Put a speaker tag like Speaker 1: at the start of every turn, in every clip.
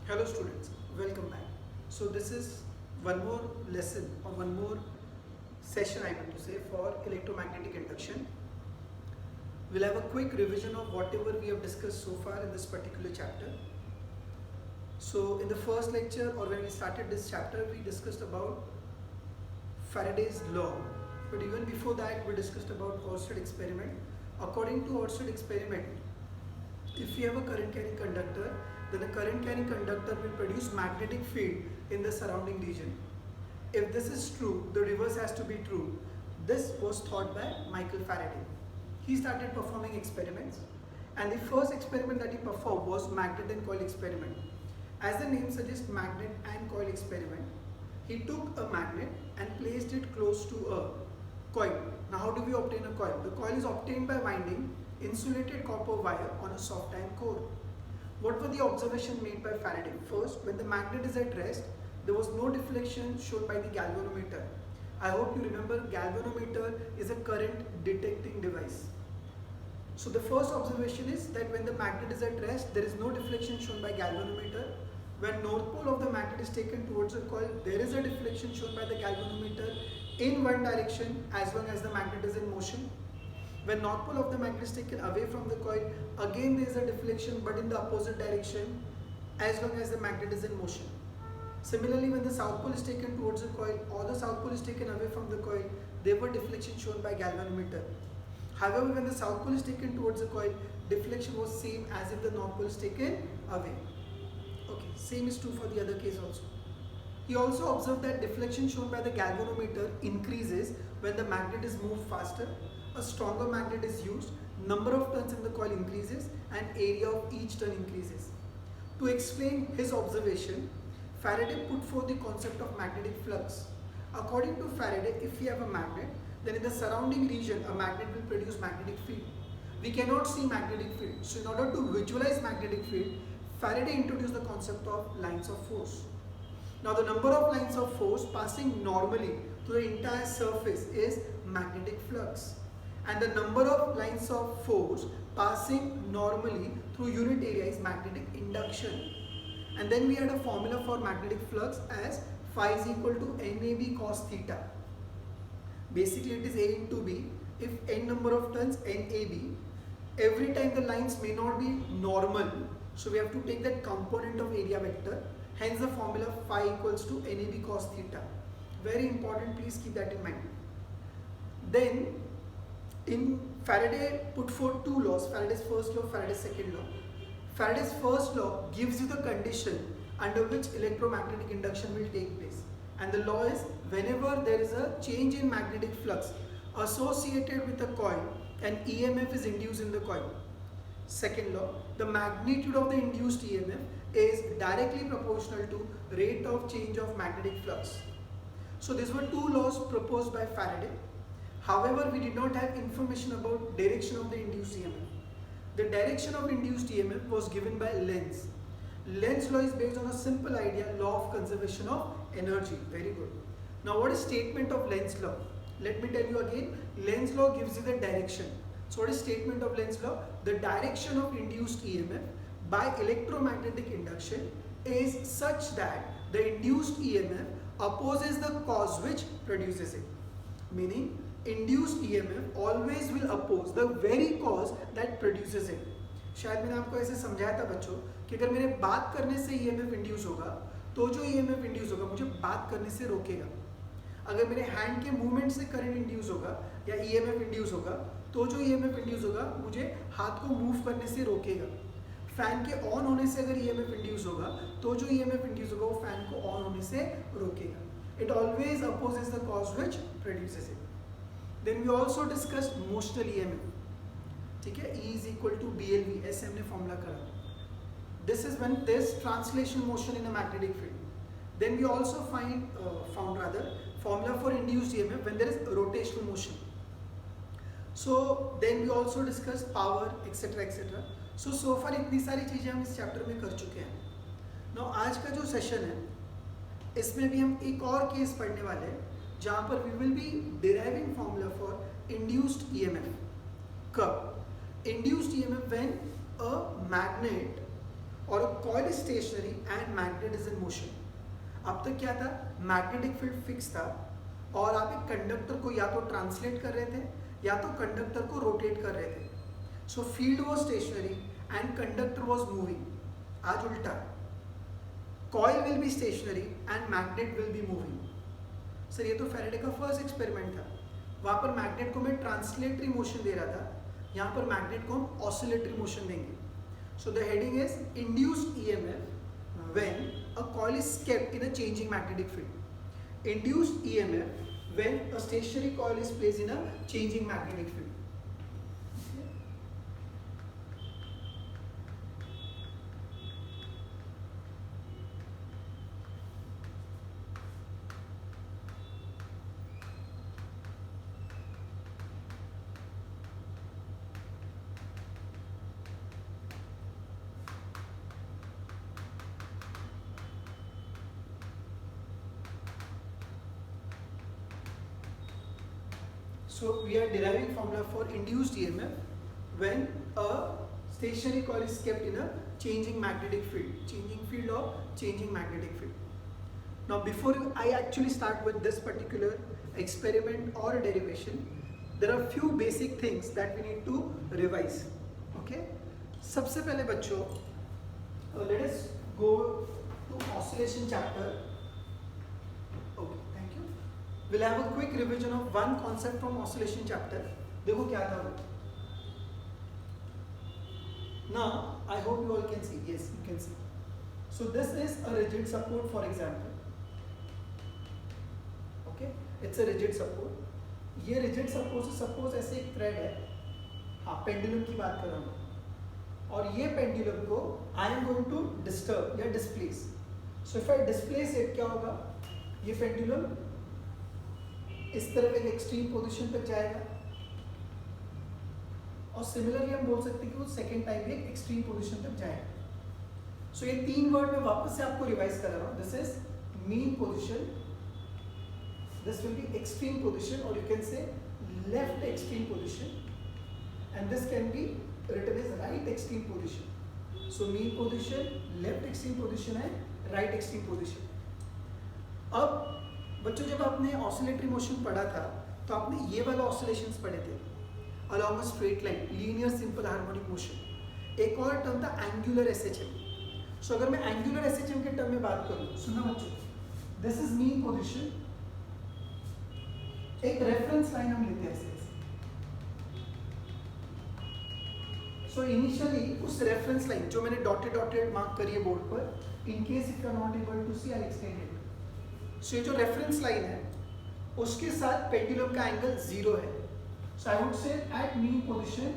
Speaker 1: Hello students, welcome back. So this is one more lesson or one more session I want to say for electromagnetic induction. We'll have a quick revision of whatever we have discussed so far in this particular chapter. So in the first lecture or when we started this chapter, we discussed about Faraday's law. But even before that, we discussed about Oersted experiment. According to Oersted experiment, if you have a current carrying conductor, then the current carrying conductor will produce magnetic field in the surrounding region. If this is true, the reverse has to be true. This was thought by Michael Faraday. He started performing experiments, and the first experiment that he performed was magnet and coil experiment. As the name suggests, magnet and coil experiment. He took a magnet and placed it close to a coil. Now how do we obtain a coil? The coil is obtained by winding insulated copper wire on a soft iron core. What were the observations made by Faraday? First, when the magnet is at rest, there was no deflection shown by the galvanometer. I hope you remember galvanometer is a current detecting device. So the first observation is that when the magnet is at rest, there is no deflection shown by galvanometer. When north pole of the magnet is taken towards the coil, there is a deflection shown by the galvanometer in one direction as long as the magnet is in motion. When north pole of the magnet is taken away from the coil, again there is a deflection but in the opposite direction as long as the magnet is in motion. Similarly, when the south pole is taken towards the coil or the south pole is taken away from the coil, there were deflection shown by galvanometer. However, when the south pole is taken towards the coil, deflection was same as if the north pole is taken away. Okay, same is true for the other case also. He also observed that deflection shown by the galvanometer increases when the magnet is moved faster. A stronger magnet is used, number of turns in the coil increases and area of each turn increases. To explain his observation, Faraday put forth the concept of magnetic flux. According to Faraday, if we have a magnet, then in the surrounding region a magnet will produce magnetic field. We cannot see magnetic field. So in order to visualize magnetic field, Faraday introduced the concept of lines of force. Now the number of lines of force passing normally through the entire surface is magnetic flux, and the number of lines of force passing normally through unit area is magnetic induction. And then we had a formula for magnetic flux as phi is equal to NAB cos theta. Basically it is A into B. If n number of turns NAB, every time the lines may not be normal, so we have to take that component of area vector. Hence the formula phi equals to NAB cos theta. Very important, please keep that in mind. Then in Faraday put forth two laws, Faraday's first law, Faraday's second law. Faraday's first law gives you the condition under which electromagnetic induction will take place. And the law is whenever there is a change in magnetic flux associated with a coil, an EMF is induced in the coil. Second law, the magnitude of the induced EMF is directly proportional to rate of change of magnetic flux. So these were two laws proposed by Faraday. However, we did not have information about direction of the induced EMF. The direction of induced EMF was given by Lenz. Lenz law is based on a simple idea, law of conservation of energy. Very good. Now what is statement of Lenz law? Let me tell you again, Lenz law gives you the direction. So what is statement of Lenz law? The direction of induced EMF by electromagnetic induction is such that the induced EMF opposes the cause which produces it. Meaning, induced EMF always will oppose the very cause that produces it. शायद मैंने आपको ऐसे समझाया था बच्चों कि अगर मेरे बात करने से EMF इंड्यूस होगा तो जो EMF इंड्यूस होगा मुझे बात करने से रोकेगा. अगर मेरे हैंड के मूवमेंट से करंट इंड्यूस होगा या EMF इंड्यूस होगा तो जो EMF इंड्यूस होगा मुझे हाथ को मूव करने से रोकेगा. फैन के ऑन होने से अगर EMF इंड्यूस होगा तो जो EMF इंड्यूस होगा वो फैन को ऑन होने से रोकेगा. It always opposes the cause which produces it. Then we also discussed motional EMF. ठीक है, E is equal to BLV, ऐसे हमने फॉर्मूला करा. This is when there is translation motion in a magnetic field. Then we also found formula for induced EMF when there is rotational motion. So then we also discussed power, etc. etc. So far इतनी सारी चीजें हम इस chapter में कर चुके हैं. Now आज का जो सेशन है इसमें भी हम एक और केस पढ़ने वाले हैं जहाँ पर we will be deriving formula for induced EMF. कब? Induced EMF when a magnet और coil is stationary and magnet is in motion. अब तक क्या था, मैग्नेटिक फील्ड फिक्स था और आप एक कंडक्टर को या तो ट्रांसलेट कर रहे थे या तो कंडक्टर को रोटेट कर रहे थे. So field was stationary and conductor was moving. आज उल्टा, coil will be stationary and magnet will be moving. Sir ये तो फैराडे का फर्स्ट एक्सपेरिमेंट था. वहाँ पर मैग्नेट को मैं ट्रांसलेटरी मोशन दे रहा था, यहाँ पर मैग्नेट को हम ऑसिलेटरी मोशन देंगे. So the heading is induced EMF when a coil is kept in a changing magnetic field. Induced EMF when a stationary coil is placed in a changing magnetic field. So we are deriving formula for induced EMF when a stationary coil is kept in a changing magnetic field, changing field or changing magnetic field. Now before I actually start with this particular experiment or derivation, there are few basic things that we need to revise. Okay? सबसे पहले बच्चों, let us go to oscillation chapter. Okay, thank you. We'll have a quick revision of one concept from oscillation chapter. देखो क्या था वो. Now I hope you all can see. Yes, you can see. So this is a rigid support, for example. Okay, it's a rigid support. ये rigid support से suppose ऐसे एक thread है. हाँ, pendulum की बात कर रहा हूँ. और ये pendulum को I am going to disturb या displace. So if I displace it, क्या होगा? ये pendulum इस तरफ एक एक्सट्रीम पोजीशन तक जाएगा और सिमिलरली हम बोल सकते हैं कि वो सेकेंड टाइम भी एक एक्सट्रीम पोजीशन तक जाएगा. सो ये तीन वर्ड में वापस से आपको रिवाइज कर रहा हूं. This is mean position, this will be extreme position और you can say left extreme position and this can be written as right extreme position. So mean position, left extreme position है, right extreme position. अब बच्चों जब आपने oscillatory motion पढ़ा था तो आपने ये वाला ऑसिलेशंस पढ़े थे along a straight line, linear simple harmonic motion. एक और टर्म था एंगुलर एसएचएम. सो अगर मैं एंगुलर एसएचएम के टर्म में बात करूं, सुनो बच्चों, दिस इज मीन पोजीशन. एक रेफरेंस लाइन हम लेते हैं ऐसे. सो इनिशियली उस रेफरेंस लाइन जो मैंने डॉटेड मार्क करी है बोर्ड पर, in case if you are not able to see I extend it. So ये जो रेफरेंस लाइन है उसके साथ पेंडुलम का एंगल 0 है. So I would say at mean position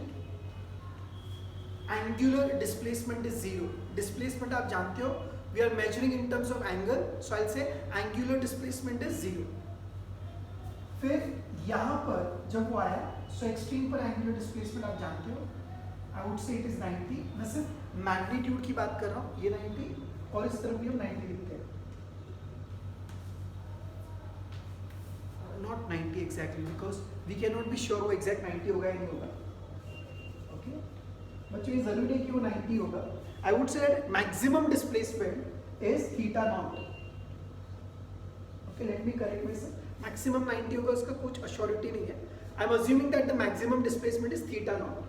Speaker 1: angular displacement is 0. Displacement आप जानते हो, we are measuring in terms of angle. So I say angular displacement is 0. फिर यहाँ पर जब वो आया, सो एक्सट्रीम पर एंगुलर डिस्प्लेसमेंट आप जानते हो, आई वुड से इट इज 90. मैं सिर्फ मैग्नीट्यूड की बात कर रहा हूँ. ये 90 और इस तरफ भी हम 90 लिखते हैं. Not 90 exactly because we cannot be sure वो exact 90 होगा या नहीं होगा. Okay? बच्चों ये जरूरी है कि वो 90 होगा. I would say that maximum displacement is theta naught. Okay, let me correct myself. Maximum 90 होगा, उसका कुछ assurity नहीं है. I'm assuming that the maximum displacement is theta naught.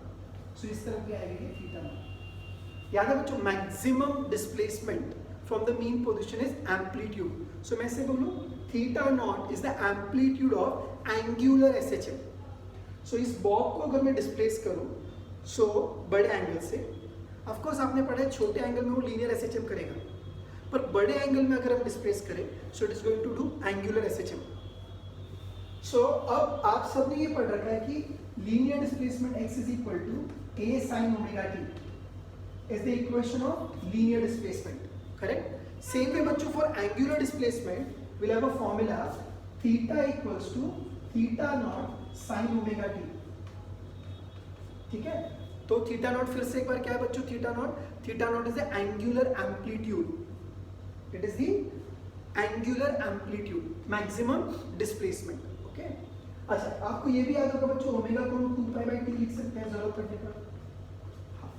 Speaker 1: So इस तरफ भी आएगा ये theta naught. याद है बच्चों, maximum displacement from the mean position is amplitude. So मैं से बोलूँ theta naught is the amplitude of angular SHM. So इस बॉब को अगर मैं डिस्प्लेस करूँ, so बड़े एंगल से, ऑफ कोर्स आपने पढ़ा है छोटे एंगल में वो लीनियर SHM करेगा, पर बड़े एंगल में अगर हम डिस्प्लेस करें, so it is going to do angular SHM. So अब आप सबने ये पढ़ रखा है कि linear displacement x is equal to a sin omega t is the equation of linear displacement. Correct? Same way बच्चों for angular displacement we'll have a formula theta equals to theta naught sin omega t. ठीक है, तो theta naught फिर से एक बार क्या है बच्चों, theta naught is the angular amplitude. It is the angular amplitude, maximum displacement. Okay, अच्छा आपको ये भी याद होगा बच्चों, ओमेगा को हम 2 पाई बाय t लिख सकते हैं जरूरत पड़ने पर.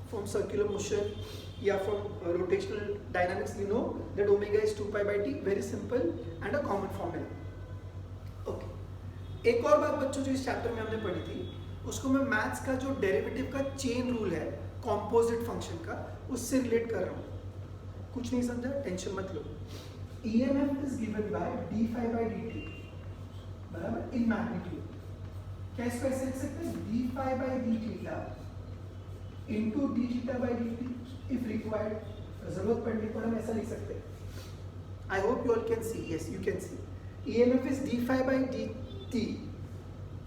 Speaker 1: फ्रॉम सर्कुलर मोशन या from rotational dynamics you know that omega is 2 pi by T, very simple and a common formula. Okay, एक और बात बच्चों जो इस चैप्टर में हमने पढ़ी थी, उसको मैं मैथ्स का जो डेरिवेटिव का चेन रूल है कॉम्पोजिट फंक्शन का, उससे रिलेट कर रहा हूँ। कुछ नहीं समझा, टेंशन मत लो। EMF is given by d phi by d t बराबर इन मैग्नीट्यूड। क्या इसको ऐसे लिख सकते हैं, d phi by d theta into d theta by d t if required. जरूरत पड़ने पर हम ऐसा लिख सकते हैं। I hope you all can see, yes you can see. EMF is d phi by d t,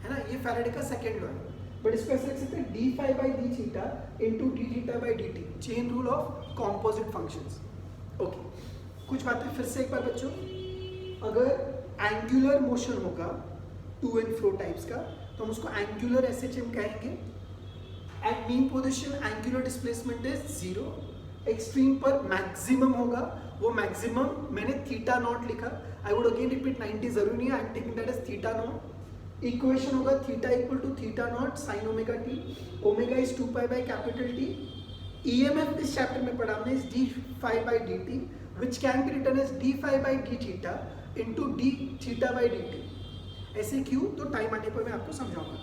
Speaker 1: है ना, ये फैराडे का सेकेंड लॉ है, बट इसको ऐसे लिख सकते हैं d phi by d theta into d theta by d t, chain rule of composite functions. Okay, कुछ बातें फिर से एक बार बच्चों, अगर एंगुलर मोशन होगा टू एंड फ्रो टाइप्स का, तो हम उसको एंगुलर SHM कहेंगे। At mean position angular displacement is 0। Extreme पर मैक्सिमम होगा, वो मैक्सिमम मैंने थीटा नॉट लिखा। आई वुड अगेन रिपीट, 90 जरूरी नहीं है, I am taking that as theta naught. Equation होगा theta equal to theta naught sine omega t, omega is 2 pi by capital T. EMF इस chapter में पढ़ा हमने is d phi by d t which can be written as d phi by d theta into d theta by d t. ऐसे क्यों, तो time आने पर मैं आपको समझाऊंगा।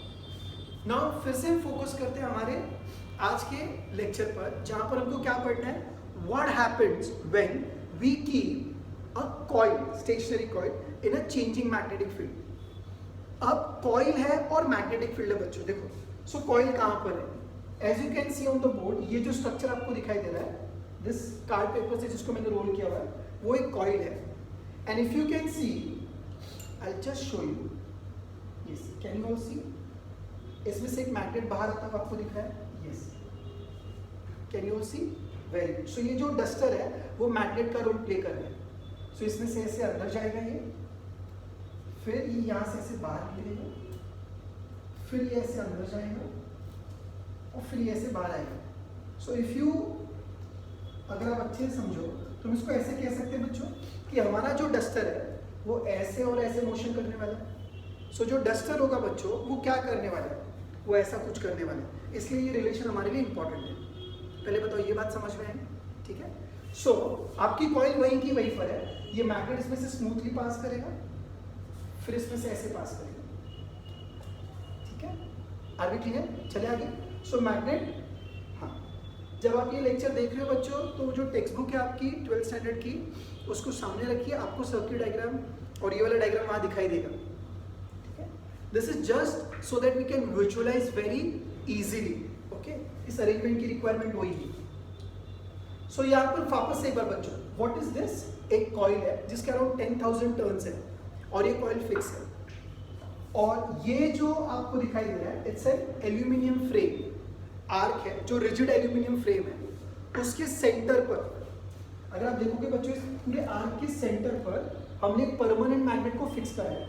Speaker 1: नाउ फिर से हम फोकस करते हैं हमारे आज के लेक्चर पर, जहां पर हमको क्या पढ़ना है, what happens when we keep a coil, stationary coil in a changing magnetic field. अब कॉइल है और मैग्नेटिक फील्ड है बच्चों, देखो। सो कॉइल कहां पर है, as you can see on the board, ये जो स्ट्रक्चर आपको दिखाई दे रहा है, दिस कार्ड पेपर से जिसको मैंने रोल किया हुआ है, वो एक कॉइल है। And if you can see, I will just show you, yes can you all see, इसमें से एक मैग्नेट बाहर आता हुआ आपको दिख रहा है, yes can you all see, very good. So ये जो डस्टर है वो मैग्नेट का रोल प्ले कर रहा है। सो इसमें से ऐसे अंदर जाएगा ये, फिर ये यहाँ से ऐसे बाहर निकलेगा, फिर ये ऐसे अंदर जाएगा और फिर ये ऐसे बाहर आएगा। सो इफ यू, अगर आप अच्छे से समझो तो हम इसको ऐसे कह सकते हैं बच्चों कि हमारा जो डस्टर है वो ऐसे और ऐसे मोशन करने वाला है। सो जो डस्टर होगा बच्चों वो क्या करने वाला है, वो ऐसा कुछ करने वाला है, इसलिए ये रिलेशन हमारे लिए इंपॉर्टेंट है। पहले बताओ ये बात समझ में है, ठीक है। सो आपकी कॉइल वहीं की वहीं पर है, ये मैग्नेट इसमें से स्मूथली पास करेगा, फिर इसमें से ऐसे पास करेगा, ठीक है। आगे क्लियर, चले आगे। सो मैग्नेट, हाँ, जब आप ये लेक्चर देख रहे हो बच्चों, तो जो टेक्स्ट बुक है आपकी 12th स्टैंडर्ड की, उसको सामने रखिए, आपको सर्किट डायग्राम और ये वाला डायग्राम वहाँ दिखाई देगा, ठीक है। This is just so that we can visualise very easily, okay. इस अरेंजमेंट की रिक्वायरमेंट वही है। सो यहाँ पर वापस से एक बार बच्चों, व्हाट इज दिस, एक कॉइल है जिसके अराउंड 10,000 टर्न्स है और ये कॉइल फिक्स है, और ये जो आपको दिखाई दे रहा है it's an aluminium frame, arc है जो रिजिड एल्यूमिनियम फ्रेम है, उसके सेंटर पर अगर आप देखोगे बच्चों, इस पूरे आर्क के सेंटर पर हमने एक परमानेंट मैग्नेट को फिक्स करा है।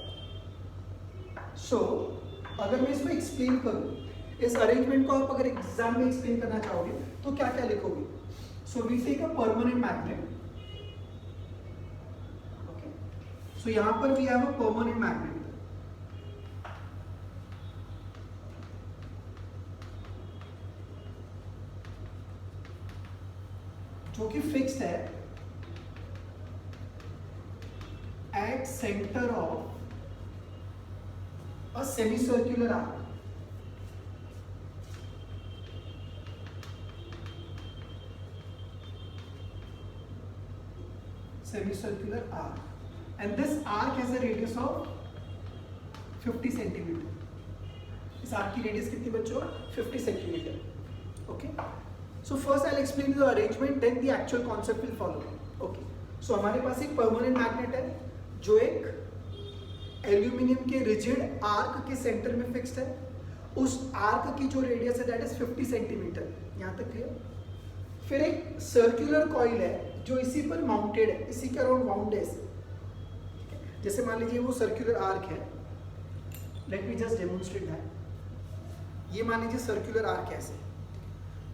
Speaker 1: सो अगर मैं इसको एक्सप्लेन करूं, इस अरेंजमेंट को आप अगर एग्जाम में एक्सप्लेन करना चाहोगे तो क्या क्या लिखोगे। So we take a permanent magnet, okay. So यहां पर we have a permanent magnet, जो कि फिक्स्ड है at centre of a semicircular arc. Semicircular arc, and this arc has a radius of 50 centimeter. इस arc की radius कितनी बच्चों, 50 centimetre, okay. So first I will explain the arrangement, then the actual concept will follow, okay. So हमारे पास एक permanent magnet है जो एक एल्यूमिनियम के रिजिड आर्क के सेंटर में फिक्स्ड है। उस आर्क की जो रेडियस है दैट इज 50 सेंटीमीटर, यहाँ तक क्लियर। फिर एक सर्कुलर कॉइल है जो इसी पर माउंटेड है, इसी के अराउंड वाउंड है, जैसे मान लीजिए वो सर्कुलर आर्क है, let me just demonstrate that. ये मान लीजिए सर्कुलर आर्क है ऐसे,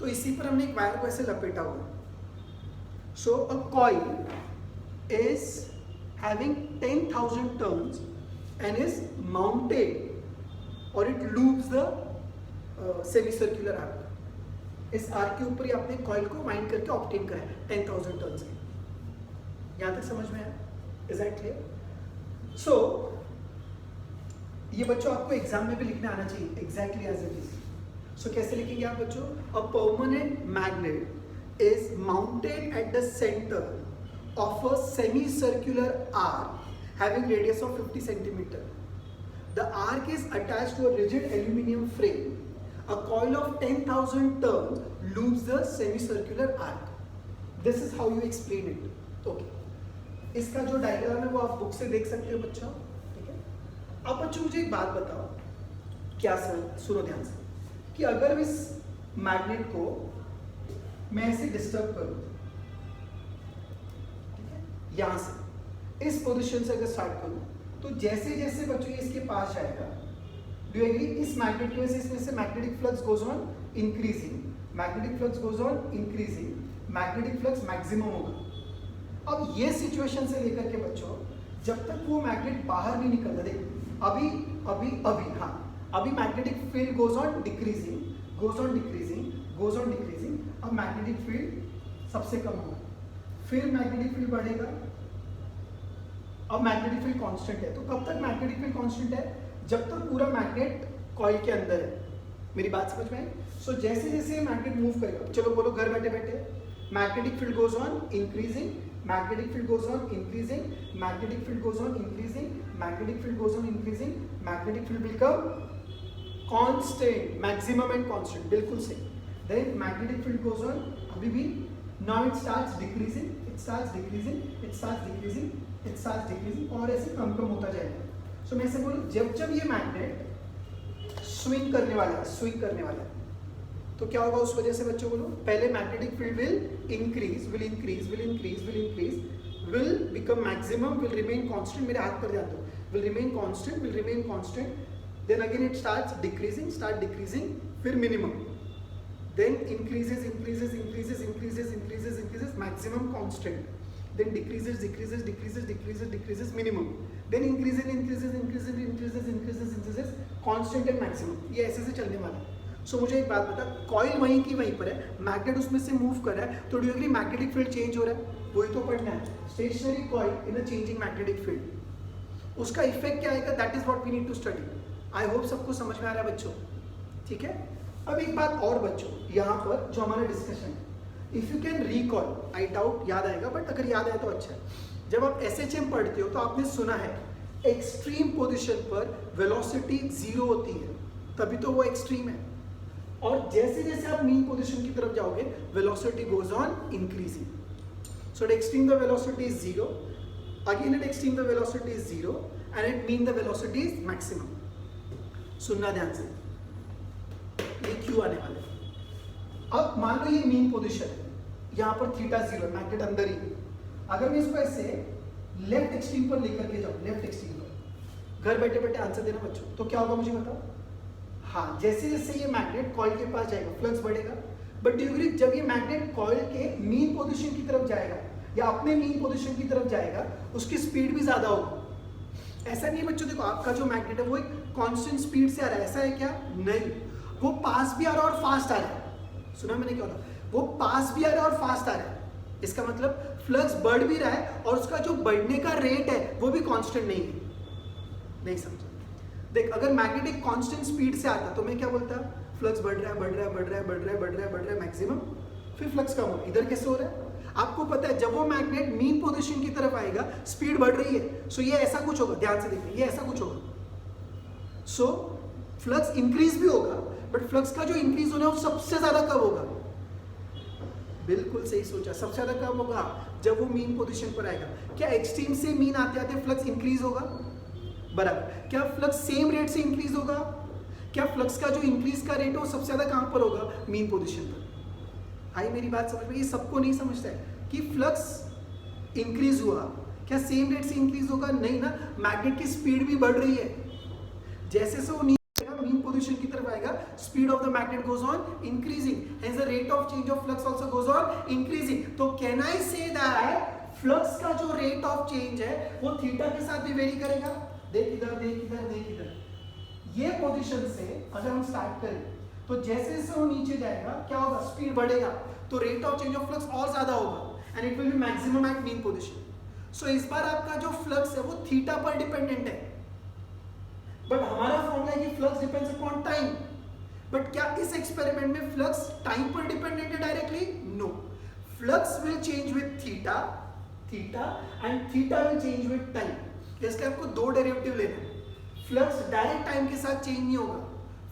Speaker 1: तो इसी पर हमने एक वायर को ऐसे लपेटा हुआ है। So a coil is having 10,000 turns and is mounted और it loops the semicircular arc. इस आर्क के ऊपर ही आपने कॉइल को वाइंड करके ऑब्टेन करा है 10,000 टर्न्स के। यहां तक समझ में आया? Is that clear? सो ये बच्चों आपको एग्जाम में भी लिखना आना चाहिए एग्जैक्टली एज इट इज। सो कैसे लिखेंगे आप बच्चों? अ permanent magnet is mounted at the centre of a semicircular arc having radius of 50 centimetre. The arc is attached to a rigid aluminum frame. A coil of 10,000 turns loops the semicircular arc. This is how you explain it. Okay. इसका जो diagram है वो आप book से देख सकते हो बच्चों, ठीक है? अब बच्चों मुझे एक बात बताओ, क्या सर, सुनो ध्यान से, कि अगर इस मैग्नेट को मैं ऐसे डिस्टर्ब करूं, ठीक है, यहां से इस पोजीशन से अगर स्टार्ट करूं, तो जैसे जैसे बच्चों ये इसके पास जाएगा, डू यू एग्री, इस मैग्नेट की वजह से इसमें से magnetic flux goes on increasing, magnetic flux goes on increasing, magnetic flux maximum होगा। अब ये सिचुएशन से लेकर के बच्चों जब तक वो मैग्नेट बाहर नहीं निकलता, देख अभी अभी अभी हाँ अभी magnetic field goes on decreasing, goes on decreasing, goes on decreasing, अब मैग्नेटिक फील्ड सबसे कम होगा, फिर मैग्नेटिक फील्ड बढ़ेगा, अब मैग्नेटिक फील्ड कांस्टेंट है। तो कब तक मैग्नेटिक फील्ड कांस्टेंट है? जब तक पूरा मैग्नेट कॉइल के अंदर है। मेरी बात समझ में आई? सो जैसे जैसे मैग्नेट मूव करेगा, चलो बोलो घर बैठे बैठे, magnetic field goes on increasing, magnetic field goes on increasing, magnetic field goes on increasing, magnetic field goes on increasing, magnetic field become constant, maximum and constant, बिल्कुल सही। Then magnetic field goes on, अभी भी now it starts decreasing, it starts decreasing, it starts decreasing, it starts decreasing, और ऐसे कम कम होता जाएगा। सो मैं ऐसे बोलूं, जब जब ये मैग्नेट स्विंग करने वाला है, स्विंग करने वाला है, तो क्या होगा उस वजह से बच्चों बोलो, पहले magnetic field will increase, will increase, will increase, will increase, will become maximum, will remain constant, मेरे हाथ पर ध्यान दो, will remain constant, will remain constant, then again it starts decreasing, start decreasing, फिर minimum, then increases, increases, increases, increases, increases, increases, maximum constant, then decreases, decreases, decreases, decreases, decreases, minimum, then increases, increases, increases, increases, increases, increases, constant and maximum। ये ऐसे से चलने वाला है। सो मुझे एक बात बता, कॉइल वहीं की वहीं पर है, मैग्नेट उसमें से मूव कर रहा है, तो do you agree magnetic field change हो रहा है? वही तो पढ़ना है, stationary coil in a changing magnetic field, उसका इफेक्ट क्या आएगा, that is what we need to study. I hope सबको समझ में आ रहा है बच्चों, ठीक है? अब एक बात और बच्चों, यहाँ पर जो हमारा डिस्कशन है, if you can recall, I doubt याद आएगा, बट अगर याद आए तो अच्छा है। जब आप SHM पढ़ते हो तो आपने सुना है एक्सट्रीम पोजीशन पर वेलोसिटी 0 होती है, तभी तो वो एक्सट्रीम है, और जैसे जैसे आप मीन पोजीशन की तरफ जाओगे velocity goes on increasing. So at extreme the velocity is 0, again at extreme the velocity is 0, and at mean the velocity is maximum. सुनना ध्यान से, ये क्यों आने वाले। अब मान लो ये मीन पोजीशन है, यहाँ पर थीटा 0, मैग्नेट अंदर ही, अगर मैं इसको ऐसे लेफ्ट एक्सट्रीम पर लेकर के जाऊँ, लेफ्ट एक्सट्रीम पर, घर बैठे बैठे आंसर देना बच्चों, तो क्या होगा मुझे बताओ। हाँ, जैसे जैसे ये मैग्नेट कॉइल के पास जाएगा फ्लक्स बढ़ेगा, बट डू यू एग्री जब ये मैग्नेट कॉइल के मीन पोजीशन की तरफ जाएगा या अपने मीन पोजीशन की तरफ जाएगा, उसकी स्पीड भी ज्यादा होगी। ऐसा नहीं है बच्चों, देखो आपका जो मैग्नेट है वो एक कांस्टेंट स्पीड से आ रहा है, ऐसा है क्या? नहीं, वो पास भी आ रहा है और फास्ट आ रहा है। सुना मैंने क्या बोला? वो पास भी आ रहा है और फास्ट आ रहा है। इसका मतलब फ्लक्स बढ़ भी रहा है और उसका जो बढ़ने का रेट है वो भी कांस्टेंट नहीं है। नहीं समझा? देख, अगर मैग्नेटिक कांस्टेंट स्पीड से आता तो मैं क्या बोलता? फ्लक्स बढ़ रहा है, बढ़ रहा है, बढ़ रहा है, बढ़ रहा है, बढ़ रहा है, बढ़ रहा है मैक्सिमम, फिर फ्लक्स कम हो। इधर कैसे हो रहा है? आपको पता है जब वो मैग्नेट मीन पोजीशन की तरफ आएगा स्पीड बढ़ रही है, सो ये ऐसा कुछ होगा, ध्यान से देखिए, ये ऐसा कुछ होगा। सो फ्लक्स इंक्रीज भी होगा, बट फ्लक्स का जो इंक्रीज होना है वो सबसे ज्यादा कब होगा? बिल्कुल सही सोचा, सबसे ज्यादा कब होगा? जब वो मीन पोजीशन पर आएगा। क्या एक्सट्रीम से मीन आते आते फ्लक्स इंक्रीज होगा? बराबर। क्या फ्लक्स सेम रेट से इंक्रीज होगा? क्या फ्लक्स का जो इंक्रीज का रेट है वो सबसे ज्यादा कहां पर होगा? मीन पोजीशन पर। आई मेरी बात समझ में? ये सबको नहीं समझता है कि फ्लक्स इंक्रीज हुआ, क्या सेम रेट से इंक्रीज होगा? नहीं ना, मैग्नेट की स्पीड भी बढ़ रही है। जैसे से वो मीन पोजीशन की तरफ आएगा, speed of the magnet goes on increasing, hence the rate of change of flux also goes on increasing. तो can I say that flux का जो रेट ऑफ चेंज है वो थीटा के साथ भी वेरी करेगा? देख इधर, देख इधर, देख इधर। ये पोजीशन से अगर हम स्टार्ट करें तो जैसे जैसे वो नीचे जाएगा क्या होगा, स्पीड बढ़ेगा, तो rate of change of flux और ज्यादा होगा and it will be maximum at mean position. So इस बार आपका जो फ्लक्स है वो थीटा पर डिपेंडेंट है, बट हमारा फॉर्मूला है कि flux depends upon time. But क्या इस एक्सपेरिमेंट में फ्लक्स टाइम पर डिपेंडेंट है directly? No. Flux will change with theta, theta and theta will change with time. इसलिए आपको दो डेरिवेटिव लेना है. फ्लक्स डायरेक्ट टाइम के साथ चेंज नहीं होगा,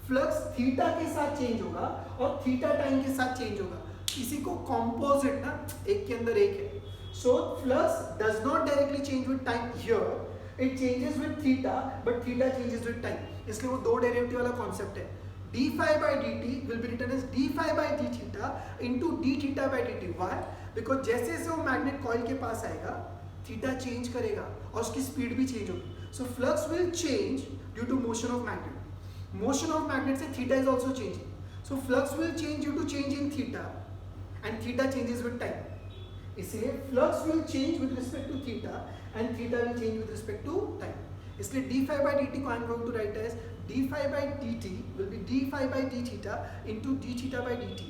Speaker 1: फ्लक्स थीटा के साथ चेंज होगा और थीटा टाइम के साथ चेंज होगा. इसी को कॉम्पोजिट ना, एक के अंदर एक है. So flux does not directly change with time here, it changes with theta but theta changes with time. इसलिए वो दो डेरिवेटिव वाला कॉन्सेप्ट है. d phi by dt will be written as d phi by d theta into d theta by dt. Why? Because जैसे जैसे वो magnet coil के पास आएगा थीटा चेंज करेगा और उसकी स्पीड भी चेंज होगी. So flux will change due to motion of magnet. Motion of magnet से theta is also changing. So flux will change due to change in theta and theta changes with time. इसलिए flux will change with respect to theta and theta will change with respect to time. इसलिए d phi by dt को I am going to write as d phi by dt will be d phi by d theta into d theta by dt.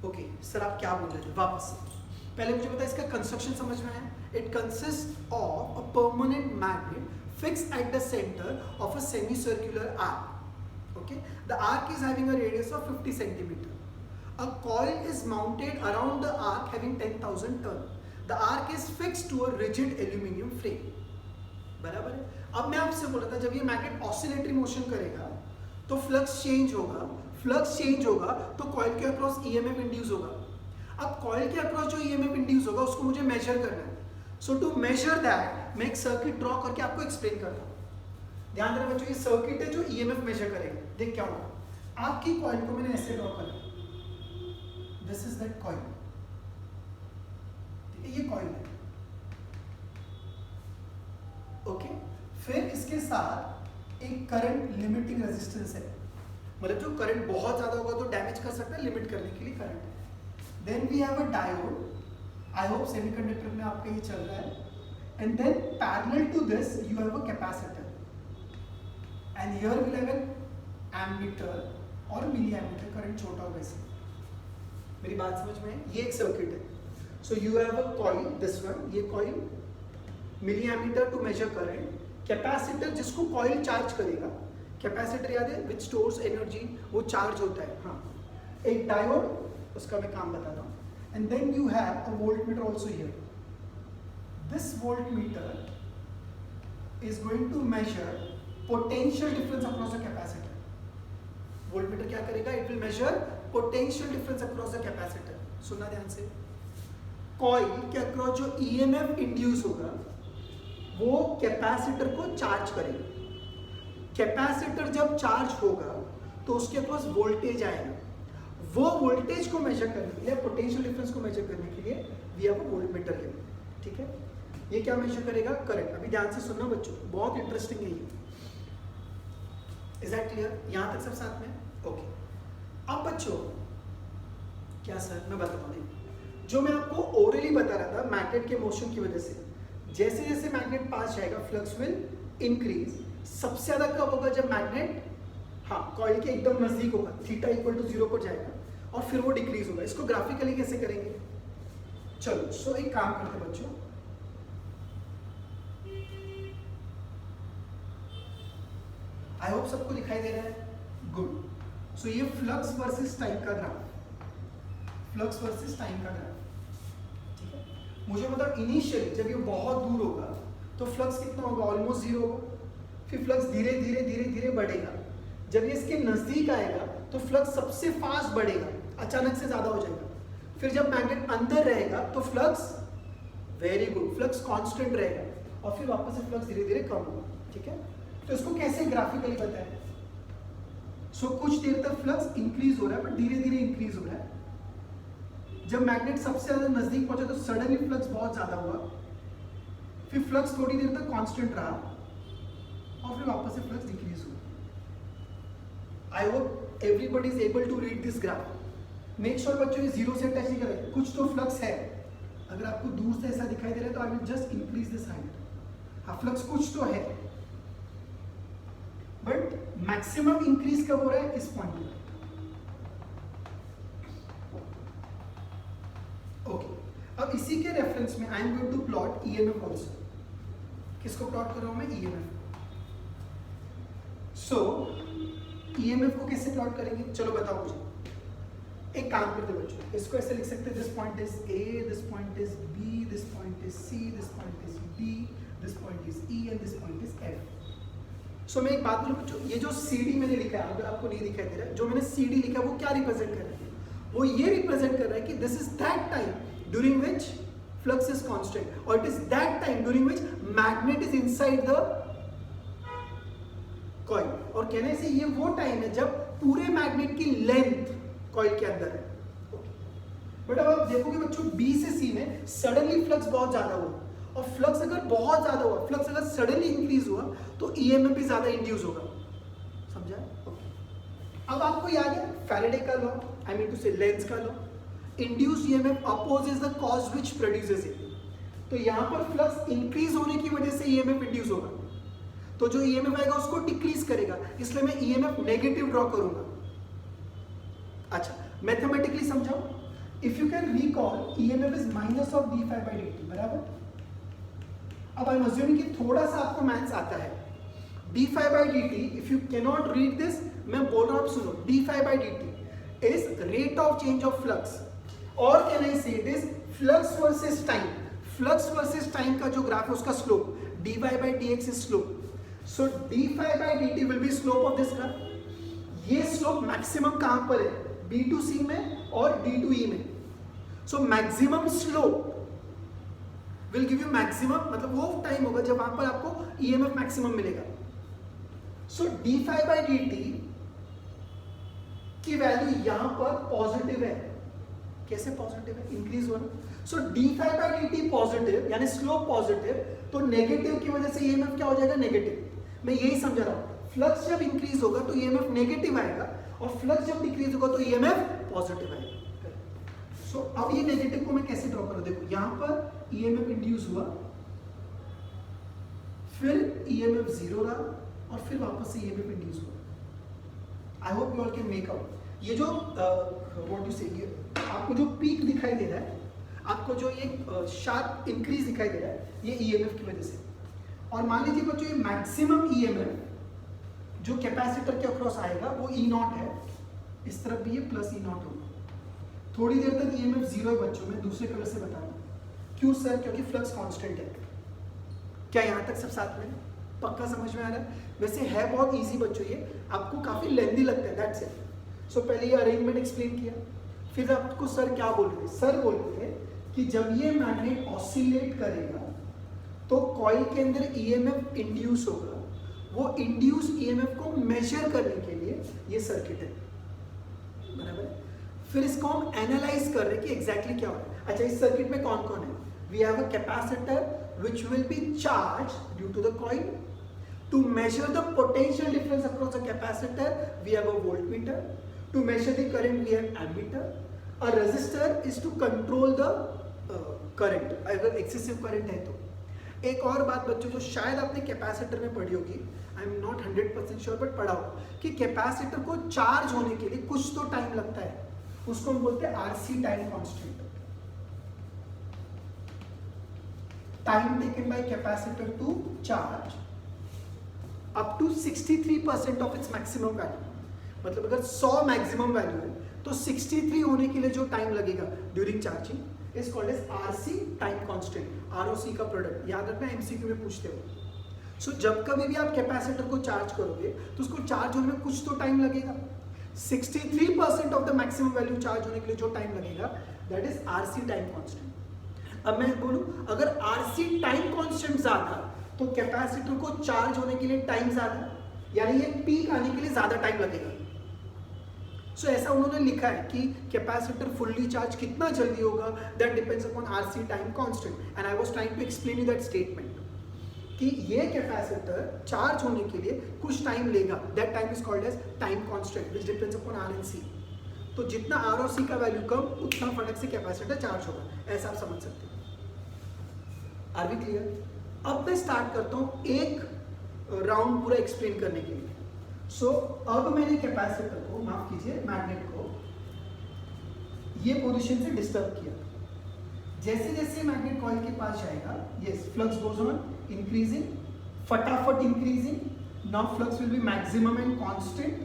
Speaker 1: Okay sir आप क्या बोल रहे थे? वापस पहले मुझे बताया इसका कंस्ट्रक्शन समझ में आया. It consist of a permanent magnet fixed at the centre of a semicircular arc. Okay, the arc is having a radius of 50 centimeter. A coil is mounted around the arc having 10,000 turns. The arc is fixed to a rigid aluminum frame. बराबर है. अब मैं आपसे बोला था जब ये magnet oscillatory motion करेगा तो फ्लक्स चेंज होगा, फ्लक्स चेंज होगा तो कॉइल के अक्रॉस ईएमएफ इंड्यूस होगा. अब कॉइल के अक्रॉस जो ईएमएफ इंड्यूस होगा उसको मुझे मेजर करना है. सो टू मेजर दैट मैं एक सर्किट ड्रॉ करके आपको एक्सप्लेन करता हूँ. ध्यान देना बच्चों, ये सर्किट है जो ईएमएफ मेजर करेगा. देख क्या होगा. आपकी कॉइल को मैंने ऐसे ड्रॉ करा, दिस इज दैट कॉइल. ठीक है, ये कॉइल है. ओके, फिर इसके साथ एक करंट लिमिटिंग रेजिस्टेंस है, मतलब जो करंट बहुत ज्यादा होगा तो डैमेज कर सकता है, लिमिट करने के लिए करंट है. Then we have a diode. I hope semiconductor में आपका ये चल रहा है. And then parallel to this you have a capacitor and here we have an ammeter और मिली एमीटर. करंट छोटा होगा इसलिए. मेरी बात समझ में है? ये एक सर्किट है. So you have a coil, this one, ये coil, milli ammeter to measure current, capacitor जिसको कॉइल चार्ज करेगा. कैपेसिटर याद है, विच स्टोर्स एनर्जी, वो चार्ज होता है. हाँ, एक डायोड, उसका मैं काम बताता हूँ. And then you have a voltmeter also here. This voltmeter is going to measure potential difference across the capacitor. Voltmeter क्या करेगा? It will measure potential difference across the capacitor. सुनना ध्यान से. कॉइल के अक्रॉस जो ईएमएफ इंड्यूस होगा वो capacitor को चार्ज करेगा. कैपेसिटर जब चार्ज होगा तो उसके पास वोल्टेज आएगा. वो वोल्टेज को मेजर करने के लिए, पोटेंशियल डिफरेंस को मेजर करने के लिए we have a voltmeter here. ठीक है, ये क्या मेजर करेगा? करंट. अभी ध्यान से सुनना बच्चों, बहुत इंटरेस्टिंग है ये. Is that clear? यहां तक सब साथ में? ओके. अब बच्चों क्या सर मैं बताता हूँ, जो मैं आपको ओरली बता रहा था मैग्नेट के मोशन की वजह से, जैसे जैसे मैग्नेट पास जाएगा फ्लक्स विल इंक्रीज. सबसे ज्यादा कब होगा? जब मैग्नेट कॉइल के एकदम नजदीक होगा, थीटा इक्वल टू 0 पर जाएगा और फिर वो डिक्रीज होगा. इसको ग्राफिकली कैसे करेंगे? चलो, सो एक काम करते हैं बच्चों. आई होप सबको दिखाई दे रहा है. गुड. सो ये फ्लक्स वर्सेस टाइम का ग्राफ, फ्लक्स वर्सेस टाइम का ग्राफ. ठीक है, मुझे मतलब इनिशियली जब ये बहुत दूर होगा तो फ्लक्स कितना होगा? ऑलमोस्ट 0 होगा. फिर फ्लक्स धीरे धीरे धीरे धीरे बढ़ेगा. जब ये इसके नजदीक आएगा तो फ्लक्स सबसे फास्ट बढ़ेगा, अचानक से ज्यादा हो जाएगा. फिर जब मैग्नेट अंदर रहेगा तो flux, very good, flux constant रहेगा और फिर वापस से फ्लक्स धीरे धीरे कम होगा. ठीक है, तो इसको कैसे ग्राफिकली बताएं? सो कुछ देर तक फ्लक्स इंक्रीज हो रहा है, बट धीरे धीरे इंक्रीज हो रहा है. जब मैग्नेट सबसे ज्यादा नजदीक पहुंचा तो सडनली फ्लक्स बहुत ज्यादा हुआ, फिर फ्लक्स थोड़ी देर तक कांस्टेंट रहा और फिर वापस से फ्लक्स डिक्रीज हुआ. I hope everybody is able to read this graph. Make sure बच्चों ये 0 से टच नहीं करें. कुछ तो फ्लक्स है, अगर आपको दूर से ऐसा दिखाई दे रहा है तो आई will just increase this height. हाँ, फ्लक्स कुछ तो है. बट मैक्सिमम इंक्रीज कब हो रहा है? इस पॉइंट पे। ओके, अब इसी के रेफरेंस में I am going to plot EMF also. किसको प्लॉट कर रहा हूं मैं? ईएमएफ। सो ईएमएफ को कैसे प्लॉट करेंगे? चलो बताओ मुझे। एक काम करते बच्चों, इसको ऐसे लिख सकते हैं, this point is A, this point is B, this point is C, this point is D, this point is E and this point is F. So मैं एक बात बोलूं बच्चों, ये जो सी डी मैंने लिखा है, अगर आपको नहीं दिखाई दे रहा है, जो मैंने सी डी लिखा है वो क्या रिप्रेजेंट कर रहा है? वो ये रिप्रेजेंट कर रहा है कि this is that time during which flux is constant, और it is that time during which magnet is inside the coil. और कहने से ये वो टाइम है जब पूरे मैग्नेट की लेंथ कॉइल के अंदर है। बट अब आप देखोगे बच्चों, बी से सी में सडनली फ्लक्स बहुत ज्यादा हुआ, और फ्लक्स अगर बहुत ज्यादा हुआ, फ्लक्स अगर सडनली इंक्रीज हुआ तो ईएमएफ भी ज्यादा इंड्यूस होगा। समझा? अब आपको याद है फैराडे का लॉ, आई मीन टू से लेंज का law, induce EMF opposes the cause which produces it. तो यहां पर फ्लक्स इंक्रीज होने की वजह से ईएमएफ इंड्यूस होगा, तो जो ईएमएफ आएगा उसको डिक्रीज करेगा, इसलिए मैं ईएमएफ नेगेटिव ड्रॉ करूंगा। अच्छा, मैथमेटिकली समझाओ। If you can recall, EMF is minus of d phi by d t, बराबर। अब आई एम अज्यूमिंग कि थोड़ा सा आपको मैथ्स आता है। D phi by d t, if you can not read this, मैं बोल रहा हूं, सुनो, d phi by d t is rate of change of flux, और can I say it is flux versus time. Flux versus time का जो graph है उसका slope, d y by d x is slope. So d phi by d t will be slope of this graph. ये slope maximum कहां पर है? B to सी में और डी टू ई में। So maximum slope will give you maximum, मतलब वो time होगा जब वहां पर आपको ईएमएफ मैक्सिमम मिलेगा। So d phi by d t की वैल्यू यहां पर पॉजिटिव है। कैसे पॉजिटिव है? इंक्रीज हो रहा। So d phi by d t positive, यानी स्लोप पॉजिटिव, तो नेगेटिव की वजह से ईएमएफ क्या हो जाएगा? नेगेटिव। मैं यही समझा रहा हूं, फ्लक्स जब इंक्रीज होगा तो ईएमएफ नेगेटिव आएगा, और फ्लक्स जब डिक्रीज होगा तो ईएमएफ पॉजिटिव आएगा। सो अब ये नेगेटिव को मैं कैसे ड्रॉ करूं? देखो, यहां पर ईएमएफ इंड्यूस हुआ, फिर ईएमएफ जीरो रहा, और फिर वापस से ईएमएफ इंड्यूस हुआ। I hope you all can make out. ये जो व्हाट यू से, ये आपको जो पीक दिखाई दे रहा है, आपको जो ये शार्प इंक्रीज दिखाई दे रहा है, ये ईएमएफ की वजह से। और मान लीजिए बच्चों, ये मैक्सिमम ईएमएफ जो कैपेसिटर के अक्रॉस आएगा वो ई नॉट है, इस तरफ भी ये प्लस ई नॉट होगा। थोड़ी देर तक ईएमएफ जीरो है बच्चों, मैं दूसरे कलर से बता रहा हूं। क्यों सर? क्योंकि फ्लक्स कांस्टेंट है। क्या यहां तक सब साथ में पक्का समझ में आ रहा है? वैसे है बहुत इजी बच्चों, ये आपको काफी लेंथी लगता है, दैट्स इट। सो पहले ये अरेंजमेंट एक्सप्लेन किया, फिर आपको सर क्या बोल रहे थे? सर बोल रहे थे कि जब ये मैग्नेट ऑसिलेट करेगा तो कॉइल के अंदर ईएमएफ इंड्यूस होगा। वो इंड्यूस ईएमएफ को मेजर करने के लिए ये सर्किट है, बराबर है। फिर इसको हम एनालाइज कर रहे हैं कि एग्जैक्टली क्या हो रहा है। अच्छा, इस सर्किट में कौन कौन है? We have a capacitor which will be charged due to the coil. To measure the potential difference across the capacitor we have a voltmeter. To measure the current we have ammeter. A resistor is to control the current, अगर excessive current है तो। एक और बात बच्चों जो शायद आपने कैपेसिटर में पढ़ी होगी, I am not 100% sure, but पढ़ा हो कि कैपेसिटर को चार्ज होने के लिए कुछ तो टाइम लगता है, उसको हम बोलते हैं RC time constant. Time taken by capacitor to charge up to 63% of its maximum value. मतलब अगर 100 मैक्सिमम वैल्यू है तो 63 होने के लिए जो टाइम लगेगा during charging is called as RC time constant, ROC का प्रोडक्ट। याद रखना, एमसीक्यू में पूछते हो। सो जब कभी भी आप कैपेसिटर को चार्ज करोगे तो उसको चार्ज होने में कुछ तो टाइम लगेगा। 63% of the maximum value charge होने के लिए जो टाइम लगेगा that is RC time constant. अब मैं बोलूं, अगर RC टाइम कांस्टेंट ज्यादा तो कैपेसिटर को चार्ज होने के लिए टाइम ज्यादा, यानी ये पीक आने के लिए ज्यादा टाइम लगेगा। सो ऐसा उन्होंने लिखा है कि कैपेसिटर फुल्ली चार्ज कितना जल्दी होगा, that depends upon RC time constant. And I was trying to explain you that statement कि ये कैपेसिटर चार्ज होने के लिए कुछ टाइम लेगा, that time is called as time constant which depends upon R and C. तो जितना are और सी का वैल्यू कम, उतना फटक से कैपेसिटर चार्ज होगा, ऐसा आप समझ सकते हैं। Are we clear? अब मैं स्टार्ट करता हूं एक राउंड पूरा एक्सप्लेन करने के लिए। सो अब मैंने कैपेसिटर को, माफ कीजिए मैग्नेट को, ये पोजीशन से डिस्टर्ब किया। जैसे जैसे मैग्नेट कॉइल के पास जाएगा, yes, flux goes on increasing, फटाफट increasing. Now flux will be maximum and constant,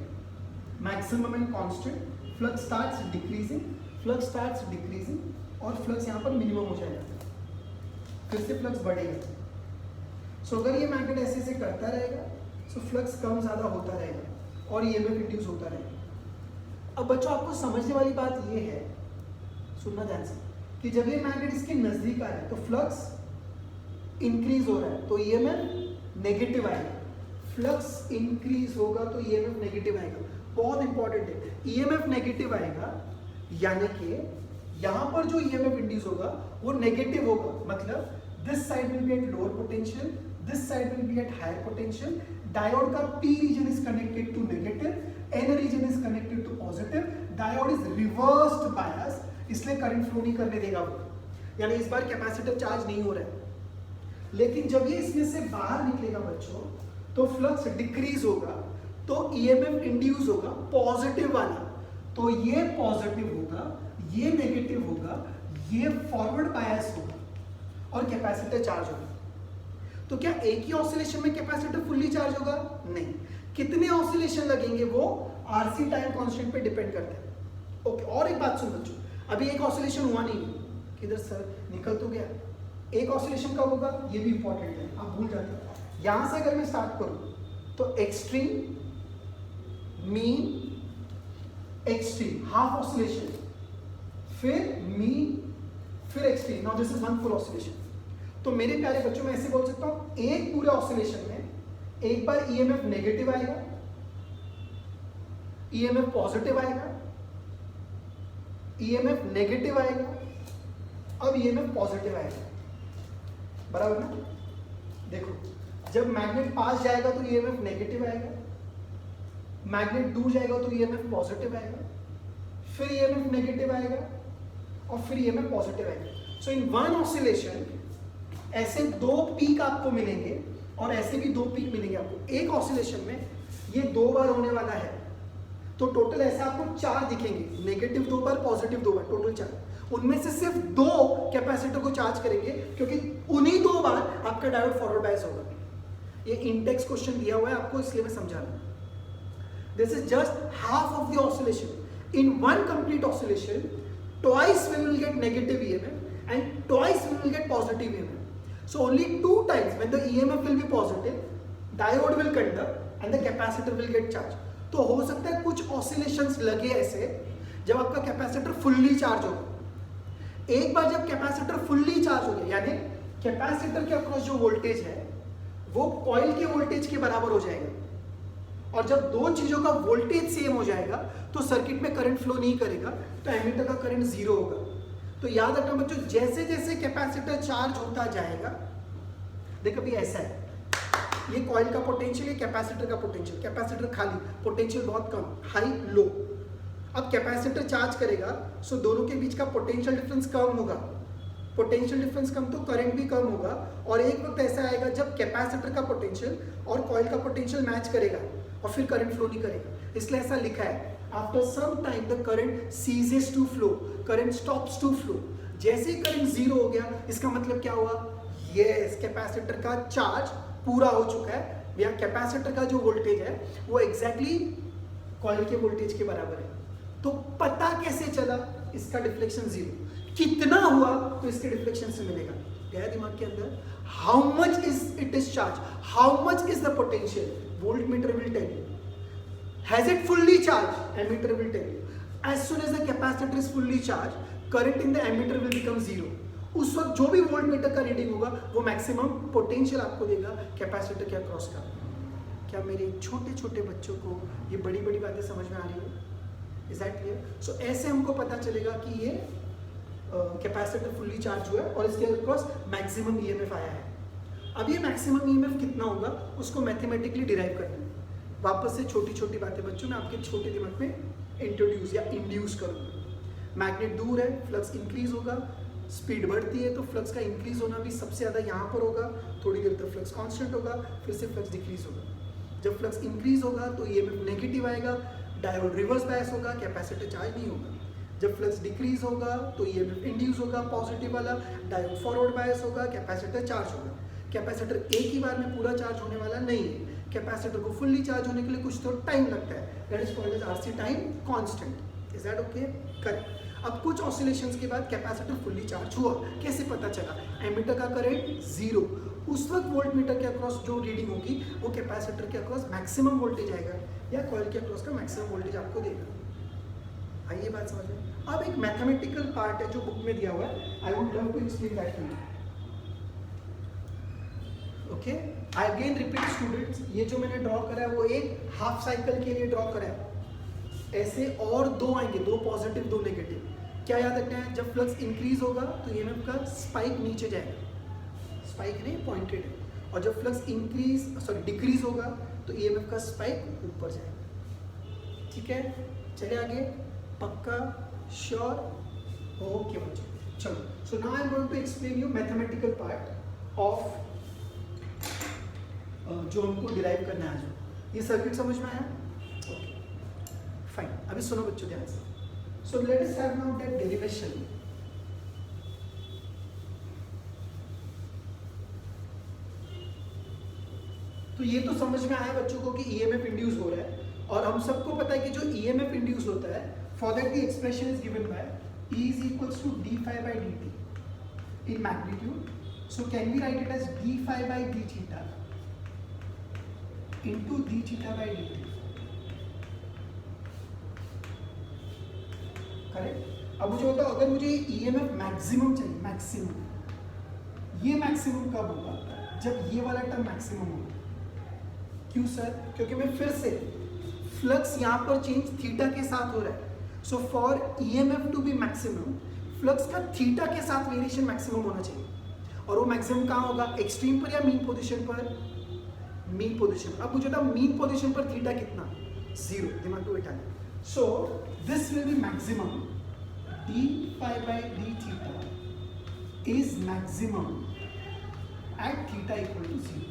Speaker 1: maximum and constant. Flux starts decreasing, flux starts decreasing, और फ्लक्स यहाँ पर मिनिमम हो जाएगा, फिर से फ्लक्स बढ़ेगा। सो अगर ये मैग्नेट ऐसे ऐसे करता रहेगा, सो फ्लक्स कम ज़्यादा होता रहेगा और ईएमएफ इंड्यूस होता रहेगा। अब बच्चों आपको समझने वाली बात ये है, सुनना ध्यान से, कि जब ये मैग्नेट इसके नजदीक आ रहा है तो फ्लक्स इंक्रीज हो रहा है तो ईएमएफ नेगेटिव आएगा। फ्लक्स इंक्रीज होगा तो ईएमएफ नेगेटिव आएगा। बहुत इंपॉर्टेंट है, ईएमएफ नेगेटिव आएगा यानी कि यहां पर जो ईएमएफ इंड्यूस होगा वो नेगेटिव होगा। मतलब this side will be at lower potential, this side will be at higher potential. Diode का P region is connected to negative, N region is connected to positive. Diode is reversed bias, इसलिए current flow नहीं करने देगा वो, यानी इस बार capacitor charge नहीं हो रहा है। लेकिन जब ये इसमें से बाहर निकलेगा बच्चों तो फ्लक्स डिक्रीज होगा, तो ईएमएफ इंड्यूस होगा पॉजिटिव वाला, तो ये पॉजिटिव होगा, ये नेगेटिव होगा, ये फॉरवर्ड बायस होगा और कैपेसिटर चार्ज होगा। तो क्या एक ही ऑसिलेशन में कैपेसिटर फुल्ली चार्ज होगा? नहीं, कितने ऑसिलेशन लगेंगे वो आरसी टाइम कांस्टेंट पे डिपेंड करते हैं। ओके, और एक बात सुन बच्चों, अभी एक ऑसिलेशन हुआ नहीं, किधर सर निकल तो गया। एक ऑसिलेशन कब होगा ये भी इंपॉर्टेंट है, आप भूल जाते हैं। यहां से अगर मैं स्टार्ट करूं तो extreme, mean, extreme, half oscillation, फिर मीन, फिर extreme. Now this is one full oscillation. तो मेरे प्यारे बच्चों मैं ऐसे बोल सकता हूं, एक पूरे ऑसिलेशन में एक बार ईएमएफ नेगेटिव आएगा, ईएमएफ पॉजिटिव आएगा, ईएमएफ नेगेटिव आएगा, अब ईएमएफ पॉजिटिव आएगा। बराबर ना? देखो, जब मैग्नेट पास जाएगा तो ईएमएफ नेगेटिव आएगा, मैग्नेट दूर जाएगा तो ईएमएफ पॉजिटिव आएगा, फिर ईएमएफ नेगेटिव आएगा और फिर ईएमएफ पॉजिटिव आएगा। सो इन वन ऑसिलेशन ऐसे दो पीक आपको मिलेंगे और ऐसे भी दो पीक मिलेंगे आपको। एक ऑसिलेशन में ये दो बार होने वाला है, तो टोटल ऐसे आपको चार दिखेंगे, नेगेटिव दो बार, पॉजिटिव दो बार, टोटल चार। उनमें से सिर्फ दो कैपेसिटर को चार्ज करेंगे क्योंकि उन्हीं दो बार आपका डायोड फॉरवर्ड बायस होगा। ये इंडेक्स क्वेश्चन दिया हुआ है आपको, इसलिए मैं समझा रहा हूं। This is just half of the oscillation. In one complete oscillation twice we will get negative EMF and twice we will get positive EMF. So only two times when the EMF will be positive, diode will conduct and the capacitor will get charged. तो हो सकता है कुछ oscillations लगे ऐसे जब आपका capacitor fully charge होगा। एक बार जब कैपेसिटर फुल्ली चार्ज हो गया, यानी कैपेसिटर के अक्रॉस जो वोल्टेज है वो कॉइल के वोल्टेज के बराबर हो जाएगा, और जब दो चीजों का वोल्टेज सेम हो जाएगा तो सर्किट में करंट फ्लो नहीं करेगा, तो एमीटर का करंट जीरो होगा। तो याद रखना बच्चों, जैसे जैसे कैपेसिटर चार्ज होता जाएगा, देखो अभी ऐसा है, ये कॉइल का पोटेंशियल, ये कैपेसिटर का पोटेंशियल, कैपेसिटर खाली, पोटेंशियल बहुत कम, हाई लो। अब कैपेसिटर चार्ज करेगा, सो दोनों के बीच का पोटेंशियल डिफरेंस कम होगा, पोटेंशियल डिफरेंस कम तो करंट भी कम होगा, और एक वक्त ऐसा आएगा जब कैपेसिटर का पोटेंशियल और कॉइल का पोटेंशियल मैच करेगा और फिर करंट फ्लो नहीं करेगा। इसलिए ऐसा लिखा है, after some time the current ceases to flow, current stops to flow. जैसे ही करंट जीरो हो गया, इसका मतलब क्या हुआ, यस, कैपेसिटर का चार्ज पूरा हो चुका है, या कैपेसिटर का जो वोल्टेज है वो एग्जैक्टली कॉइल के वोल्टेज के बराबर है। तो पता कैसे चला, इसका डिफ्लेक्शन जीरो, कितना हुआ तो इसके डिफ्लेक्शन से मिलेगा। गया दिमाग के अंदर, how much is it is charge, how much is the potential, voltmeter will tell you. Has it fully charged? Ammeter will tell you. As soon as the capacitor is fully charged, current in the ammeter will become zero. उस वक्त जो भी voltmeter का reading होगा वो maximum potential आपको देगा capacitor के अक्रॉस का। क्या मेरे छोटे छोटे बच्चों को ये बड़ी बड़ी बातें समझ में आ रही है? Is that clear? सो ऐसे हमको पता चलेगा कि ये कैपेसिटर फुल्ली चार्ज हुआ है और इसके अक्रॉस मैक्सिमम ईएमएफ आया है। अब ये मैक्सिमम ईएमएफ कितना होगा उसको मैथमेटिकली डिराइव करना है। वापस से छोटी छोटी बातें बच्चों मैं आपके छोटे दिमाग में इंट्रोड्यूस या इंड्यूस करूँगा। मैग्नेट दूर है, फ्लक्स इंक्रीज होगा, स्पीड बढ़ती है तो फ्लक्स का इंक्रीज होना भी सबसे ज़्यादा यहाँ पर होगा, थोड़ी देर तक फ्लक्स कांस्टेंट होगा, फिर से फ्लक्स डिक्रीज होगा। जब फ्लक्स इंक्रीज होगा तो ईएमएफ नेगेटिव आएगा, डायोड रिवर्स बायस होगा, कैपेसिटर चार्ज नहीं होगा। जब फ्लक्स डिक्रीज होगा तो ईएमएफ इंड्यूस होगा पॉजिटिव वाला, डायोड फॉरवर्ड बायस होगा, कैपेसिटर चार्ज होगा। कैपेसिटर एक ही बार में पूरा चार्ज होने वाला नहीं है, कैपेसिटर को फुल्ली चार्ज होने के लिए कुछ तो टाइम लगता है, that is called as RC time constant. Is that okay? Correct. अब कुछ ऑसिलेशंस के बाद कैपेसिटर फुल्ली चार्ज हुआ, कैसे पता चला? एमीटर का करंट 0, उस वक्त वोल्ट मीटर के अक्रॉस जो रीडिंग होगी वो कैपेसिटर के अक्रॉस मैक्सिमम वोल्टेज आएगा या कॉइल के अक्रॉस का मैक्सिमम वोल्टेज आपको देगा। आइए बात समझ में। अब एक मैथमेटिकल पार्ट है जो बुक में दिया हुआ है, I would love to explain that to you. Okay, I again repeat students, ये जो मैंने ड्रॉ करा है वो एक हाफ साइकिल के लिए ड्रॉ करा है। ऐसे और दो आएंगे, दो पॉजिटिव दो नेगेटिव। क्या याद रखना है? जब फ्लक्स इंक्रीज होगा तो ईएमएफ का स्पाइक नीचे जाएगा, स्पाइक नहीं पॉइंटेड है, और जब फ्लक्स डिक्रीज होगा तो ईएमएफ का स्पाइक ऊपर जाएगा। ठीक है, चलिए आगे। पक्का? श्योर? ओके बच्चों, चलो। So now I am going to explain you mathematical part of जो हमको डिराइव करना है। जो ये सर्किट समझ में आया? Okay fine. अभी सुनो बच्चों ध्यान से। So let us have now that derivation. तो ये तो समझ में आया बच्चों को कि ईएमएफ इंड्यूस हो रहा है, और हम सबको पता है कि जो ईएमएफ इंड्यूस होता है, for that the expression is given bye E is equals to d phi by dt in magnitude. So can we write it as d phi by d theta into d theta by dt? Correct. अब मुझे बताओ, अगर मुझे EMF maximum चाहिए, maximum, ये maximum कब होगा? जब ये वाला टर्म मैक्सिमम होगा। क्यों सर? क्योंकि मैं फिर से फ्लक्स यहाँ पर चेंज थीटा के साथ हो रहा है। So for EMF to be maximum, flux का थीटा के साथ वेरिएशन मैक्सिमम होना चाहिए, और वो मैक्सिमम कहाँ होगा? एक्सट्रीम पर या मीन पोजीशन पर? Mean position. अब मुझे बताओ मीन पोजीशन पर थीटा कितना? 0। दिमाग को बैठा है। So this will be maximum, d phi by d theta is maximum at theta equal to 0,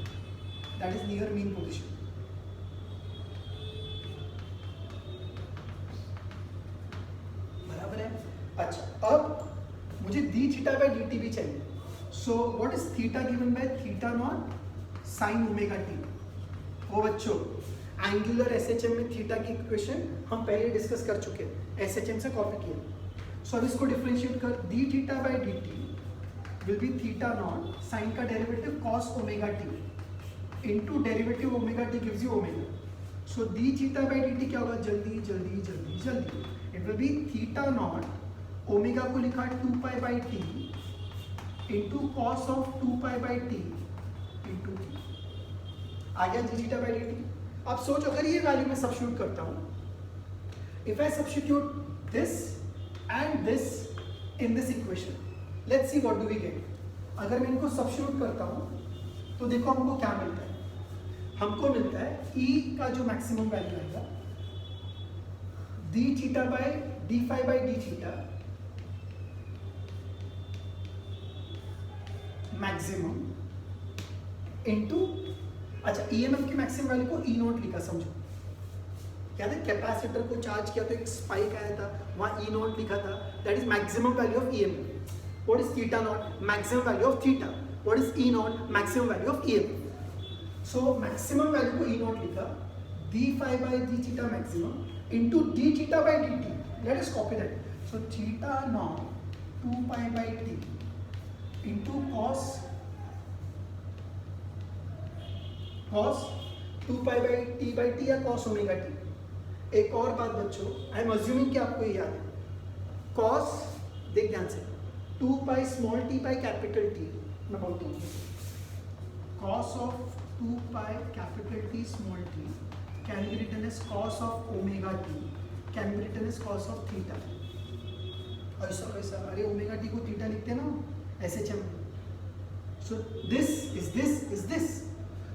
Speaker 1: that is near mean position. बराबर है? अच्छा, अब मुझे d theta by dt भी चाहिए। So what is theta given by theta naught sine omega t. ओ बच्चों, angular SHM में थीटा की इक्वेशन हम पहले डिस्कस कर चुके हैं, एसएचएम से कॉपी किया। सो अब इसको डिफरेंशिएट कर, d theta by dt will be theta naught sine का derivative cos omega t into derivative omega t gives you omega. So d theta by dt क्या होगा? जल्दी जल्दी जल्दी जल्दी, it will be theta naught omega को लिखा 2 pi by T into cos of 2 pi by T into t. आ गया d थीटा बाई dt। अब सोच, अगर ये वैल्यू मैं सब्स्टिट्यूट करता हूं, if I substitute this and this in this equation, let's see what do we get. अगर मैं इनको सब्स्टिट्यूट करता हूं तो देखो हमको क्या मिलता है। हमको मिलता है E का जो मैक्सिमम वैल्यू आएगा d theta by d phi by d theta maximum into, अच्छा ईएमएफ की मैक्सिमम वैल्यू को E नॉट लिखा, समझो। याद है कैपेसिटर को चार्ज किया तो एक स्पाइक आया था, वहां E नॉट लिखा था, that is maximum value of EMF. What is theta not? Maximum value of theta. What is E not? Maximum value of EMF. So maximum value को E नॉट लिखा, d phi by d theta maximum into d theta by dt। Let us copy that. So theta not 2 pi by t into cos 2 pi by T by T या cos omega t. एक और बात बच्चों, I am assuming कि आपको ये याद है। cos, देख ध्यान से, 2 pi small t by capital T, मैं बोलता हूँ cos of 2 pi capital T small t can be written as cos of omega t, can be written as cos of theta. ऐसा कैसा? अरे ओमेगा टी को थीटा लिखते हैं ना SHM. So this is this.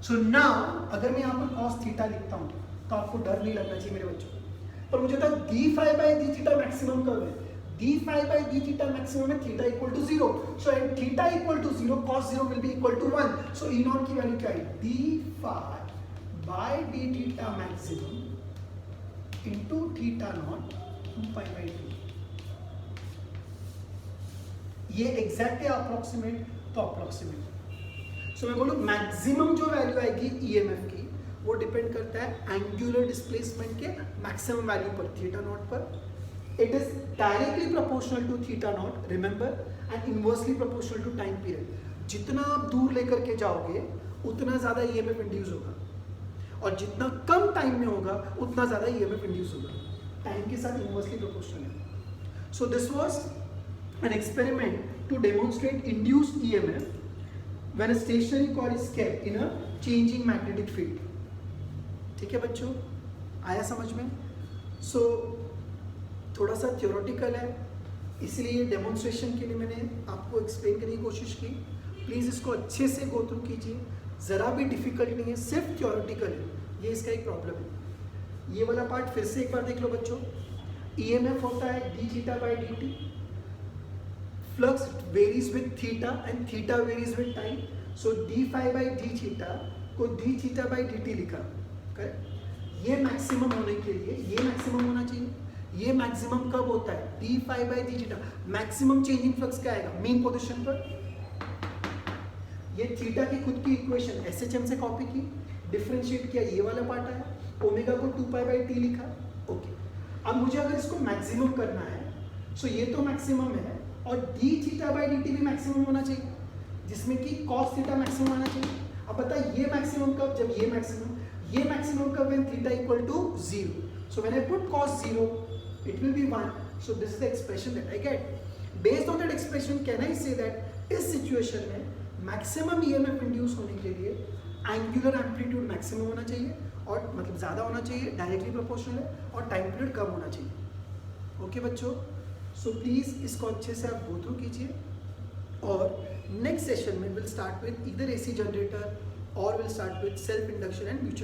Speaker 1: So now अगर मैं यहाँ पर cos थीटा लिखता हूँ तो आपको डर नहीं लगना चाहिए मेरे बच्चों। पर मुझे था d phi by d theta maximum कब है? d phi by d theta maximum है theta equal to 0। So at theta equal to 0 cos 0 will be equal to 1। So E naught की वैल्यू क्या है? d phi by d theta maximum into theta naught 2π/2। ये exact है approximate, तो approximate. सो मैं बोलूँ maximum जो वैल्यू आएगी ईएमएफ की वो डिपेंड करता है एंगुलर डिस्प्लेसमेंट के मैक्सिमम वैल्यू पर, थीटा नॉट पर। It is directly proportional to theta not, remember, and inversely proportional to time period. जितना आप दूर लेकर के जाओगे उतना ज़्यादा ईएमएफ इंड्यूस होगा, और जितना कम टाइम में होगा उतना ज़्यादा ईएमएफ इंड्यूस होगा। टाइम के साथ इनवर्सली प्रोपोर्शनल है। So this was an experiment to demonstrate induced EMF when a stationary coil is kept in a changing magnetic field। ठीक है बच्चों, आया समझ में? सो थोड़ा सा थियोरेटिकल है, इसलिए डेमोन्स्ट्रेशन के लिए मैंने आपको एक्सप्लेन करने की कोशिश की। प्लीज़ इसको अच्छे से गो थ्रू कीजिए, ज़रा भी डिफिकल्ट नहीं है, सिर्फ थियोरेटिकल है, ये इसका एक प्रॉब्लम है। ये वाला पार्ट फिर से एक बार देख लो बच्चों। EMF होता है d theta by dt, flux varies with theta and theta varies with time, so d phi by d theta को d theta by dt लिखा, करेक्ट। ये मैक्सिमम होने के लिए ये मैक्सिमम होना चाहिए। ये मैक्सिमम कब होता है? d phi by d theta। Maximum changing flux क्या आएगा? मेन पोजीशन पर। ये थीटा की खुद की इक्वेशन SHM से कॉपी की, डिफरेंशिएट किया, ये वाला पार्ट आया, ओमेगा को 2π/t लिखा, ओके। अब मुझे अगर इसको मैक्सिमम करना है, सो ये तो मैक्सिमम है, और d थीटा बाई dt भी मैक्सिमम होना चाहिए, जिसमें कि cos थीटा मैक्सिमम आना चाहिए। अब बताइए ये मैक्सिमम कब? जब ये मैक्सिमम कब? When theta equal to 0। So when I put cos 0 it will be 1। So this is the expression that I get. Based on that expression can I say that इस सिचुएशन में maximum EMF induce होने के लिए angular amplitude maximum होना चाहिए, और मतलब ज़्यादा होना चाहिए, डायरेक्टली प्रोपोर्शनल है, और टाइम पीरियड कम होना चाहिए। ओके बच्चों, सो प्लीज़ इसको अच्छे से आप गो थ्रू कीजिए, और नेक्स्ट सेशन में will start with either AC generator और will start with self induction and mutual